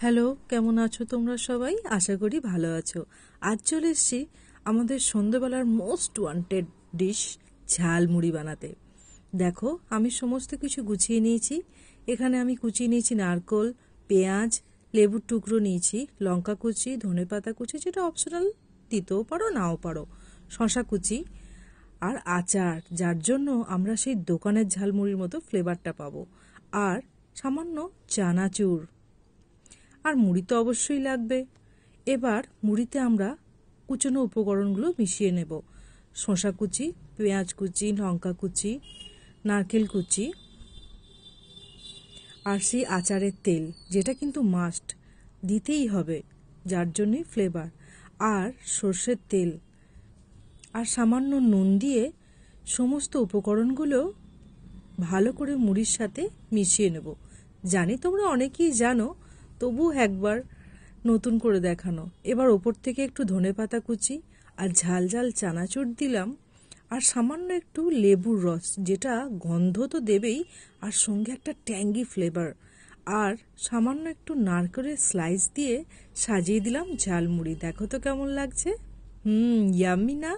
Hello, কেমন আছো তোমরা সবাই? আশা করি ভালো আছো। আজ চলে এসেছি আমাদের সন্ধ্যেবেলার মোস্ট ওয়ান্টেড ডিশ ঝাল মুড়ি বানাতে। দেখো, আমি সমস্ত কিছু গুছিয়ে নিয়েছি। এখানে আমি কুচিয়ে নিয়েছি নারকোল, পেঁয়াজ, লেবুর টুকরো নিয়েছি, লঙ্কা কুচি, ধনেপাতা কুচি, যেটা অপশনাল, দিতেও পারো নাও পারো, শশা কুচি আর আচার, যার জন্য আমরা সেই দোকানের ঝালমুড়ির মতো ফ্লেভারটা পাবো, আর সামান্য চানাচুর। আর মুড়ি তো অবশ্যই লাগবে। এবার মুড়িতে আমরা কুচনো উপকরণগুলো মিশিয়ে নেব। শসা কুচি, পেঁয়াজ কুচি, লঙ্কা কুচি, নারকেল কুচি, আর সেই আচারের তেল, যেটা কিন্তু মাস্ট দিতেই হবে, যার জন্যই ফ্লেভার, আর সর্ষের তেল, আর সামান্য নুন দিয়ে সমস্ত উপকরণগুলো ভালো করে মুড়ির সাথে মিশিয়ে নেব। জানি তোমরা অনেকেই জানো, তবু একবার নতুন করে দেখানো। এবার ওপর থেকে একটু ধনেপাতা কুচি আর ঝাল ঝাল চানাচুর দিলাম, আর সামান্য একটু লেবুর রস, যেটা গন্ধ তো দেবেই, আর সঙ্গে একটা ট্যাঙ্গি ফ্লেভার, আর সামান্য একটু নারকেলের স্লাইস দিয়ে সাজিয়ে দিলাম ঝালমুড়ি। দেখো তো কেমন লাগছে। ইয়াম্মি না?